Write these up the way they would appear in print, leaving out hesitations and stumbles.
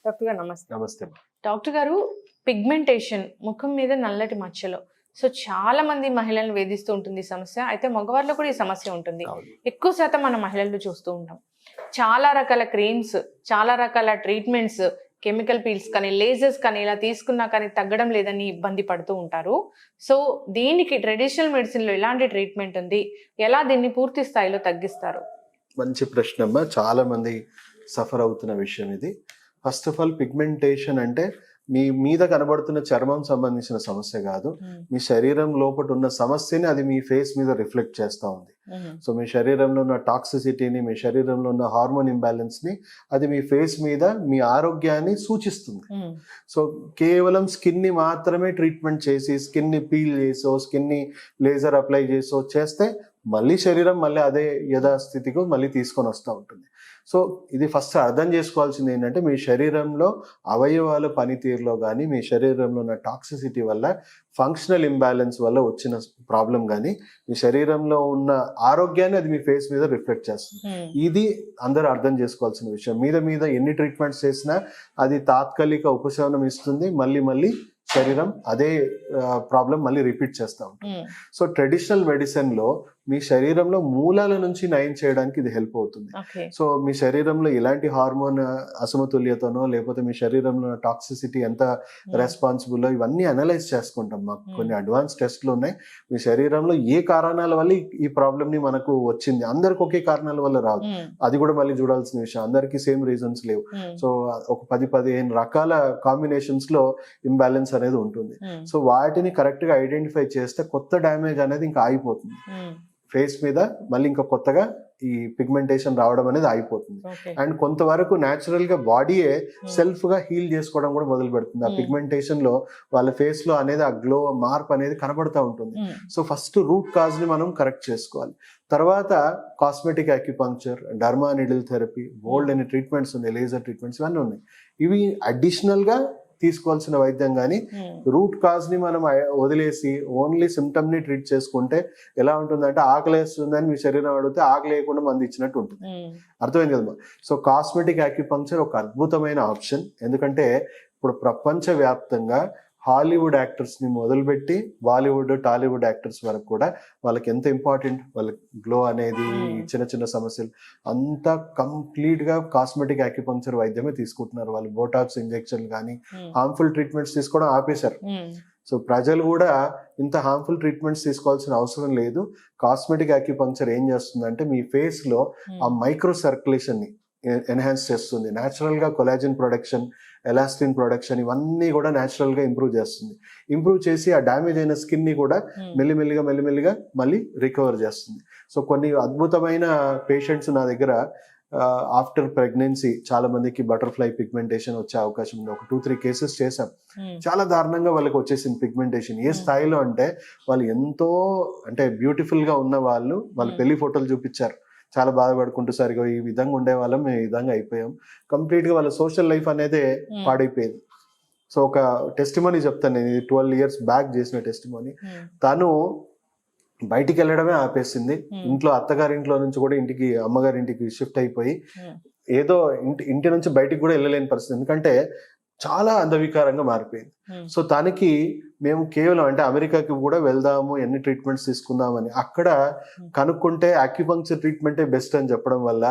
Doctor గారు నమస్తే. నమస్తే. డాక్టర్ గారు, పిగ్మెంటేషన్ ముఖం మీద నల్లటి మచ్చలు సో చాలా మంది మహిళలను వేధిస్తూ ఉంటుంది ఈ సమస్య. అయితే మగవారిలో కూడా ఈ సమస్య ఉంటుంది. ఎక్కువ శాతం మన మహిళలు చూస్తూ ఉంటాం. చాలా రకాల క్రీమ్స్, చాలా రకాల ట్రీట్మెంట్స్, కెమికల్ పీల్స్ కానీ లేజర్స్ కానీ ఇలా తీసుకున్నా కానీ తగ్గడం లేదని ఇబ్బంది పడుతూ ఉంటారు. సో దీనికి ట్రెడిషనల్ మెడిసిన్లో ఎలాంటి ట్రీట్మెంట్ ఉంది, ఎలా దీన్ని పూర్తి స్థాయిలో తగ్గిస్తారు? మంచి ప్రశ్న అమ్మా. చాలా మంది సఫర్ అవుతున్న విషయం ఇది. ఫస్ట్ ఆఫ్ ఆల్, పిగ్మెంటేషన్ అంటే మీ మీద కనబడుతున్న చర్మం సంబంధించిన సమస్య కాదు. మీ శరీరం లోపల ఉన్న సమస్యని అది మీ ఫేస్ మీద రిఫ్లెక్ట్ చేస్తూ ఉంది. సో మీ శరీరంలో ఉన్న టాక్సిసిటీని, మీ శరీరంలో ఉన్న హార్మోన్ ఇంబ్యాలెన్స్ ని అది మీ ఫేస్ మీద మీ ఆరోగ్యాన్ని సూచిస్తుంది. సో కేవలం స్కిన్ ని మాత్రమే ట్రీట్మెంట్ చేసి, స్కిన్ ని పీల్ చేసో, స్కిన్ ని లేజర్ అప్లై చేసో చేస్తే మళ్ళీ శరీరం మళ్ళీ అదే యథాస్థితికి మళ్ళీ తీసుకొని వస్తూ ఉంటుంది. సో ఇది ఫస్ట్ అర్థం చేసుకోవాల్సింది ఏంటంటే, మీ శరీరంలో అవయవాల పనితీరులో కానీ, మీ శరీరంలో ఉన్న టాక్సిసిటీ వల్ల, ఫంక్షనల్ ఇంబ్యాలెన్స్ వల్ల వచ్చిన ప్రాబ్లం కానీ, మీ శరీరంలో ఉన్న ఆరోగ్యాన్ని అది మీ ఫేస్ మీద రిఫ్లెక్ట్ చేస్తుంది. ఇది అందరూ అర్థం చేసుకోవాల్సిన విషయం. మీద ఎన్ని ట్రీట్మెంట్స్ చేసినా అది తాత్కాలిక ఉపశమనం ఇస్తుంది, మళ్ళీ శరీరం అదే ప్రాబ్లం మళ్ళీ రిపీట్ చేస్తూ ఉంటుంది. సో ట్రెడిషనల్ మెడిసిన్ లో మీ శరీరంలో మూలాల నుంచి నయం చేయడానికి ఇది హెల్ప్ అవుతుంది. సో మీ శరీరంలో ఎలాంటి హార్మోన్ అసమతుల్యతనో, లేకపోతే మీ శరీరంలో టాక్సిసిటీ ఎంత రెస్పాన్సిబుల్, ఇవన్నీ అనలైజ్ చేసుకుంటాం. మాకు కొన్ని అడ్వాన్స్ టెస్ట్లు ఉన్నాయి. మీ శరీరంలో ఏ కారణాల వల్ల ఈ ప్రాబ్లమ్ ని మనకు వచ్చింది, అందరికి ఒకే కారణాల వల్ల రాదు, అది కూడా మళ్ళీ చూడాల్సిన విషయం. అందరికి సేమ్ రీజన్స్ లేవు. సో ఒక 10-15 రకాల కాంబినేషన్స్ లో ఇంబ్యాలెన్స్ అనేది ఉంటుంది. సో వాటిని కరెక్ట్ గా ఐడెంటిఫై చేస్తే కొత్త డ్యామేజ్ అనేది ఇంకా ఆగిపోతుంది. ఫేస్ మీద మళ్ళీ ఇంకా కొత్తగా ఈ పిగ్మెంటేషన్ రావడం అనేది ఆగిపోతుంది. అండ్ కొంతవరకు న్యాచురల్ గా బాడీయే సెల్ఫ్ గా హీల్ చేసుకోవడం కూడా మొదలు పెడుతుంది. ఆ పిగ్మెంటేషన్ లో వాళ్ళ ఫేస్ లో అనేది ఆ గ్లో మార్పు అనేది కనబడుతూ ఉంటుంది. సో ఫస్ట్ రూట్ కాజ్ ని మనం కరెక్ట్ చేసుకోవాలి. తర్వాత cosmetic acupuncture, derma needle therapy, బోల్డ్ అనే ట్రీట్మెంట్స్ ఉన్నాయి, లేజర్ ట్రీట్మెంట్స్, ఇవన్నీ ఉన్నాయి. ఇవి అడిషనల్ గా తీసుకోవాల్సిన వైద్యం. కానీ రూట్ కాజ్ ని మనం వదిలేసి ఓన్లీ సిమ్టమ్ ని ట్రీట్ చేసుకుంటే ఎలా ఉంటుందంటే, ఆకలి వేస్తుందని మీ శరీరం అడిగితే ఆకలి వేయకుండా మంది ఇచ్చినట్టు ఉంటుంది. అర్థమైంది కదమ్మా? సో కాస్మెటిక్ అక్యుపంక్చర్ ఒక అద్భుతమైన ఆప్షన్. ఎందుకంటే ఇప్పుడు ప్రపంచ వ్యాప్తంగా హాలీవుడ్ యాక్టర్స్ ని మొదలుపెట్టి బాలీవుడ్, టాలీవుడ్ యాక్టర్స్ వరకు కూడా వాళ్ళకి ఎంత ఇంపార్టెంట్, వాళ్ళ గ్లో అనేది, చిన్న సమస్యలు అంతా కంప్లీట్ గా కాస్మెటిక్ అక్యుపంక్చర్ వైద్యమే తీసుకుంటున్నారు. వాళ్ళు బోటాక్స్ ఇంజెక్షన్ కానీ హార్మ్ఫుల్ ట్రీట్మెంట్స్ తీసుకోవడం ఆపేశారు. సో ప్రజలు కూడా ఇంత హార్మ్ఫుల్ ట్రీట్మెంట్స్ తీసుకోవాల్సిన అవసరం లేదు. కాస్మెటిక్ అక్యుపంక్చర్ ఏం చేస్తుందంటే, మీ ఫేస్ లో ఆ మైక్రో సర్క్యులేషన్ ని ఎన్హాన్స్ చేస్తుంది. న్యాచురల్ గా కొలాజిన్ ప్రొడక్షన్, ఎలాస్టిన్ ప్రొడక్షన్, ఇవన్నీ కూడా న్యాచురల్ గా ఇంప్రూవ్ చేస్తుంది. ఇంప్రూవ్ చేసి ఆ డ్యామేజ్ అయిన స్కిన్ ని కూడా మెల్లిమెల్లిగా మళ్ళీ రికవర్ చేస్తుంది. సో కొన్ని అద్భుతమైన పేషెంట్స్ నా దగ్గర ఆఫ్టర్ ప్రెగ్నెన్సీ చాలా మందికి బటర్ఫ్లై పిగ్మెంటేషన్ వచ్చే అవకాశం ఉంది. ఒక 2-3 కేసెస్ చేశాం. చాలా దారుణంగా వాళ్ళకి వచ్చేసింది పిగ్మెంటేషన్. ఏ స్థాయిలో అంటే, వాళ్ళు ఎంతో అంటే బ్యూటిఫుల్ గా ఉన్న వాళ్ళు వాళ్ళ పెళ్లి ఫోటోలు చూపించారు. చాలా బాధపడుకుంటూ, సరిగా ఈ విధంగా ఉండేవాళ్ళం, మేము ఈ విధంగా అయిపోయాం. కంప్లీట్ గా వాళ్ళ సోషల్ లైఫ్ అనేది పాడైపోయింది. సో ఒక టెస్టిమోనీ చెప్తాను నేను, 12 years బ్యాక్ చేసిన టెస్టిమోనీ. తను బయటికి వెళ్ళడమే ఆపేసింది. ఇంట్లో అత్తగారింట్లో నుంచి కూడా ఇంటికి, అమ్మగారింటికి షిఫ్ట్ అయిపోయి ఏదో ఇంటి నుంచి బయటికి కూడా వెళ్ళలేని పరిస్థితి. ఎందుకంటే చాలా అందవికారంగా మారిపోయింది. సో తనకి మేము కేవలం అంటే అమెరికాకి కూడా వెళ్దాము, ఎన్ని ట్రీట్మెంట్స్ తీసుకుందామని అక్కడ కనుక్కుంటే అక్యుపంక్చర్ ట్రీట్మెంటే బెస్ట్ అని చెప్పడం వల్ల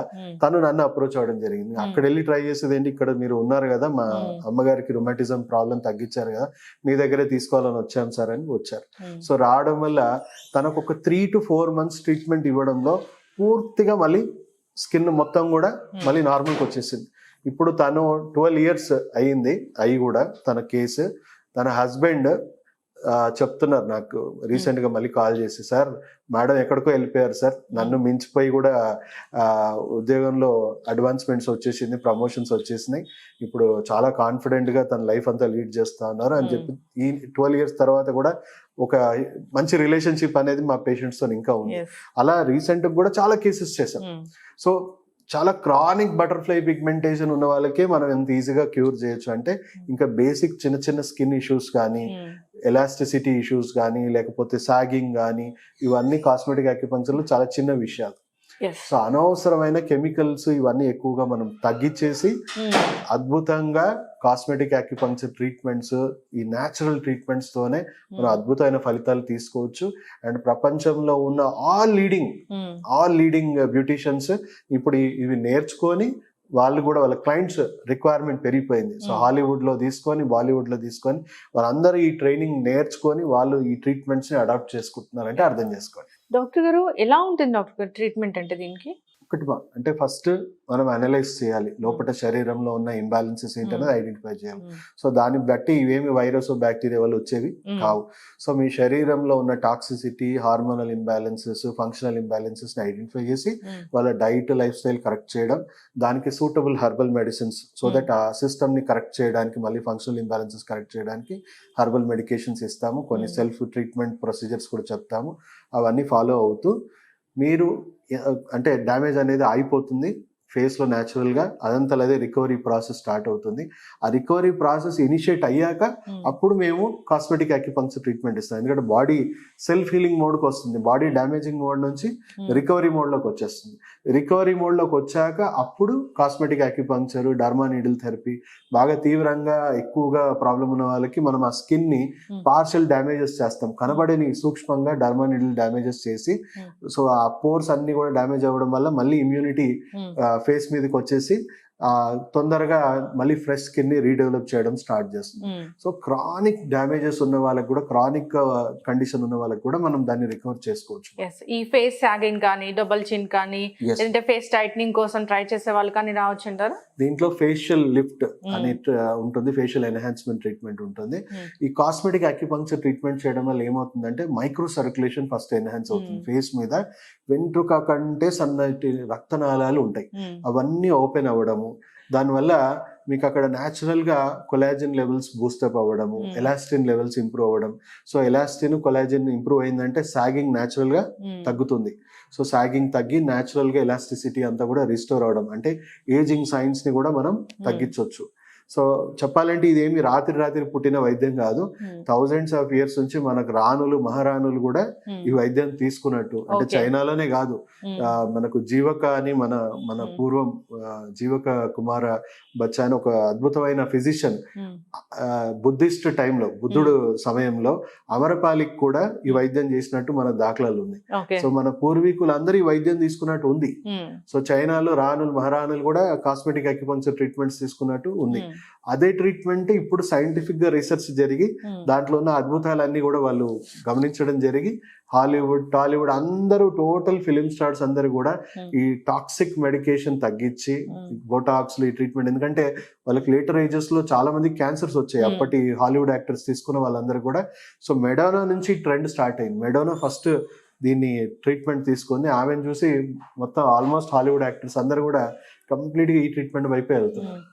తను నన్ను అప్రోచ్ అవ్వడం జరిగింది. అక్కడ వెళ్ళి ట్రై చేసేది ఏంటి, ఇక్కడ మీరు ఉన్నారు కదా, మా అమ్మగారికి రుమాటిజం ప్రాబ్లం తగ్గించారు కదా, మీ దగ్గరే తీసుకోవాలని వచ్చాం సార్ అని వచ్చారు. సో రావడం వల్ల తనకు ఒక 3 to 4 months ట్రీట్మెంట్ ఇవ్వడంలో పూర్తిగా మళ్ళీ స్కిన్ మొత్తం కూడా మళ్ళీ నార్మల్కి వచ్చేసింది. ఇప్పుడు తను 12 years అయ్యింది అయ్యి కూడా తన కేసు. తన హస్బెండ్ చెప్తున్నారు నాకు రీసెంట్ గా మళ్ళీ కాల్ చేసి, సార్ మేడం ఎక్కడికో వెళ్ళిపోయారు సార్, నన్ను మించిపోయి కూడా ఉద్యోగంలో అడ్వాన్స్మెంట్స్ వచ్చేసింది, ప్రమోషన్స్ వచ్చేసినాయి, ఇప్పుడు చాలా కాన్ఫిడెంట్ గా తన లైఫ్ అంతా లీడ్ చేస్తా ఉన్నారు అని చెప్పి. ఈ 12 years తర్వాత కూడా ఒక మంచి రిలేషన్షిప్ అనేది మా పేషెంట్స్ తో ఇంకా ఉంది. అలా రీసెంట్ కూడా చాలా కేసెస్ చేశాం. సో చాలా క్రానిక్ బటర్ఫ్లై పిగ్మెంటేషన్ ఉన్న వాళ్ళకే మనం ఎంత ఈజీగా క్యూర్ చేయొచ్చు అంటే, ఇంకా బేసిక్ చిన్న స్కిన్ ఇష్యూస్ కానీ, ఎలాస్టిసిటీ ఇష్యూస్ కానీ, లేకపోతే సాగింగ్ కానీ, ఇవన్నీ కాస్మెటిక్ అక్యుపంక్చర్లో చాలా చిన్న విషయాలు. ఎస్. సో అనవసరమైన కెమికల్స్ ఇవన్నీ ఎక్కువగా మనం తగ్గించేసి అద్భుతంగా కాస్మెటిక్ యాక్యుపంక్చర్ ట్రీట్మెంట్స్, ఈ న్యాచురల్ ట్రీట్మెంట్స్ తోనే మనం అద్భుతమైన ఫలితాలు తీసుకోవచ్చు. అండ్ ప్రపంచంలో ఉన్న ఆల్ లీడింగ్ బ్యూటీషియన్స్ ఇప్పుడు ఇవి నేర్చుకొని వాళ్ళు కూడా వాళ్ళ క్లయింట్స్ రిక్వైర్మెంట్ పెరిగిపోయింది. సో హాలీవుడ్ లో తీసుకొని, బాలీవుడ్ లో తీసుకొని వాళ్ళందరూ ఈ ట్రైనింగ్ నేర్చుకొని వాళ్ళు ఈ ట్రీట్మెంట్స్ ని అడాప్ట్ చేసుకుంటున్నారంటే అర్థం చేసుకోండి. డాక్టర్ గారు ఎలా ఉంటుంది డాక్టర్ గారు ట్రీట్మెంట్ అంటే దీనికి? అంటే ఫస్ట్ మనం అనలైజ్ చేయాలి, లోపల శరీరంలో ఉన్న ఇంబ్యాలెన్సెస్ ఏంటనేది ఐడెంటిఫై చేయాలి. సో దాన్ని బట్టి ఇవేమి వైరస్ బ్యాక్టీరియా వల్ల వచ్చేవి కావు. సో మీ శరీరంలో ఉన్న toxicity, hormonal imbalances, functional imbalances ని ఐడెంటిఫై చేసి వాళ్ళ డైట్, లైఫ్ స్టైల్ కరెక్ట్ చేయడం, దానికి suitable herbal medicines so that ఆ సిస్టమ్ ని కరెక్ట్ చేయడానికి, మళ్ళీ ఫంక్షనల్ ఇంబ్యాలెన్సెస్ కరెక్ట్ చేయడానికి హెర్బల్ మెడికేషన్స్ ఇస్తాము. కొన్ని సెల్ఫ్ ట్రీట్మెంట్ ప్రొసీజర్స్ కూడా చెప్తాము. అవన్నీ ఫాలో అవుతూ మీరు అంటే డ్యామేజ్ అనేది అయిపోతుంది ఫేస్లో న్యాచురల్గా, అదంతా అదే రికవరీ ప్రాసెస్ స్టార్ట్ అవుతుంది. ఆ రికవరీ ప్రాసెస్ ఇనిషియేట్ అయ్యాక అప్పుడు మేము కాస్మెటిక్ యాక్యుపంక్చర్ ట్రీట్మెంట్ ఇస్తాం. ఎందుకంటే బాడీ సెల్ఫ్ హీలింగ్ మోడ్కి వస్తుంది, బాడీ డ్యామేజింగ్ మోడ్ నుంచి రికవరీ మోడ్లోకి వచ్చేస్తుంది. రికవరీ మోడ్లోకి వచ్చాక అప్పుడు cosmetic acupuncture, derma needle therapy, బాగా తీవ్రంగా ఎక్కువగా ప్రాబ్లం ఉన్న వాళ్ళకి మనం ఆ స్కిన్ ని పార్షియల్ డ్యామేజెస్ చేస్తాం, కనబడని సూక్ష్మంగా డర్మా నీడిల్ డ్యామేజెస్ చేసి, సో ఆ పోర్స్ అన్ని కూడా డ్యామేజ్ అవ్వడం వల్ల మళ్ళీ ఇమ్యూనిటీ ఫేస్ మీదకి వచ్చేసి తొందరగా మళ్ళీ ఫ్రెష్ స్కిన్ ని రీడెవలప్ చేయడం స్టార్ట్ చేస్తుంది. సో క్రానిక్ డ్యామేజెస్ ఉన్న వాళ్ళకి కూడా, క్రానిక్ కండిషన్ ఉన్న వాళ్ళకి కూడా మనం దాన్ని రికవర్ చేసుకోవచ్చు. ఈ ఫేస్ సాగింగ్ కానీ, డబుల్ చిన్ కానీ, లేదంటే ఫేస్ టైట్నింగ్ కోసం ట్రై చేసే వాళ్ళు కానీ రావచ్చు అంటారా? దీంట్లో ఫేషియల్ లిఫ్ట్ అని ఉంటుంది, ఫేషియల్ ఎన్హాన్స్మెంట్ ట్రీట్మెంట్ ఉంటుంది. ఈ కాస్మెటిక్ యాక్యుపంక్చర్ ట్రీట్మెంట్ చేయడం వల్ల ఏమవుతుందంటే మైక్రో సర్క్యులేషన్ ఫస్ట్ ఎన్హాన్స్ అవుతుంది ఫేస్ మీద. వెంట్రుక కంటే సన్నటి రక్తనాళాలు ఉంటాయి, అవన్నీ ఓపెన్ అవ్వడము, దానివల్ల మీకు అక్కడ న్యాచురల్ గా కొలాజిన్ లెవెల్స్ బూస్టప్ అవ్వడము, ఎలాస్టిన్ లెవెల్స్ ఇంప్రూవ్ అవ్వడం. సో ఎలాస్టిన్, కొలాజిన్ ఇంప్రూవ్ అయిందంటే సాగింగ్ న్యాచురల్ గా తగ్గుతుంది. సో సాగింగ్ తగ్గి న్యాచురల్ గా ఎలాస్టిసిటీ అంతా కూడా రిస్టోర్ అవడం, అంటే ఏజింగ్ సైన్స్ ని కూడా మనం తగ్గించవచ్చు. సో చెప్పాలంటే ఇదేమి రాత్రి పుట్టిన వైద్యం కాదు. థౌజండ్స్ ఆఫ్ ఇయర్స్ నుంచి మనకు రాణులు, మహారాణులు కూడా ఈ వైద్యం తీసుకున్నట్టు. అంటే చైనాలోనే కాదు, మనకు జీవక అని మన పూర్వం జీవక కుమార బచ్చా అని ఒక అద్భుతమైన ఫిజిషియన్ బుద్ధిస్ట్ టైంలో, బుద్ధుడు సమయంలో అమరపాలికి కూడా ఈ వైద్యం చేసినట్టు మన దాఖలాలు ఉన్నాయి. సో మన పూర్వీకులందరూ ఈ వైద్యం తీసుకున్నట్టు ఉంది. సో చైనాలో రాణులు, మహారాణులు కూడా కాస్మెటిక్ యాక్యుపంక్చర్ ట్రీట్మెంట్స్ తీసుకున్నట్టు ఉంది. అదే ట్రీట్మెంట్ ఇప్పుడు సైంటిఫిక్ గా రీసెర్చ్ జరిగి దాంట్లో ఉన్న అద్భుతాలన్నీ కూడా వాళ్ళు గమనించడం జరిగి హాలీవుడ్, టాలీవుడ్ అందరూ, టోటల్ ఫిలిం స్టార్స్ అందరూ కూడా ఈ టాక్సిక్ మెడికేషన్ తగ్గించి బోటాక్స్ ఈ ట్రీట్మెంట్, ఎందుకంటే వాళ్ళకి లేటర్ ఏజెస్ లో చాలా మంది క్యాన్సర్స్ వచ్చాయి అప్పటి హాలీవుడ్ యాక్టర్స్ తీసుకున్న వాళ్ళందరూ కూడా. సో మెడోనా నుంచి ట్రెండ్ స్టార్ట్ అయింది. మెడోనా ఫస్ట్ దీన్ని ట్రీట్మెంట్ తీసుకుంది, ఆమెను చూసి మొత్తం ఆల్మోస్ట్ హాలీవుడ్ యాక్టర్స్ అందరూ కూడా కంప్లీట్ గా ఈ ట్రీట్మెంట్ వైపే వెళ్తున్నారు.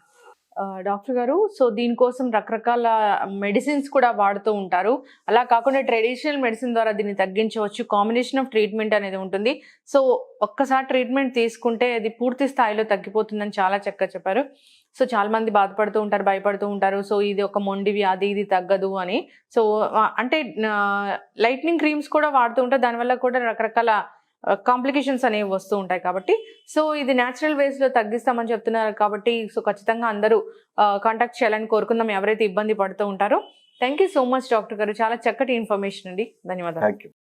డాక్టర్ గారు, సో దీనికోసం రకరకాల మెడిసిన్స్ కూడా వాడుతూ ఉంటారు. అలా కాకుండా ట్రెడిషనల్ మెడిసిన్ ద్వారా దీన్ని తగ్గించవచ్చు. కాంబినేషన్ ఆఫ్ ట్రీట్మెంట్ అనేది ఉంటుంది. సో ఒక్కసారి ట్రీట్మెంట్ తీసుకుంటే అది పూర్తి స్థాయిలో తగ్గిపోతుందని చాలా చక్కగా చెప్పారు. సో చాలా మంది బాధపడుతూ ఉంటారు, భయపడుతూ ఉంటారు. సో ఇది ఒక మొండి వ్యాధి, ఇది తగ్గదు అని. సో అంటే లైట్నింగ్ క్రీమ్స్ కూడా వాడుతూ ఉంటారు, దానివల్ల కూడా రకరకాల కాంప్లికేషన్స్ అనేవి వస్తూ ఉంటాయి. కాబట్టి సో ఇది న్యాచురల్ వేస్ లో తగ్గిస్తామని చెప్తున్నారు కాబట్టి సో ఖచ్చితంగా అందరూ కాంటాక్ట్ చేయాలని కోరుకుందాం, ఎవరైతే ఇబ్బంది పడుతూ ఉంటారో. Thank you so much doctor గారు, చాలా చక్కటి ఇన్ఫర్మేషన్ అండి. ధన్యవాదాలు.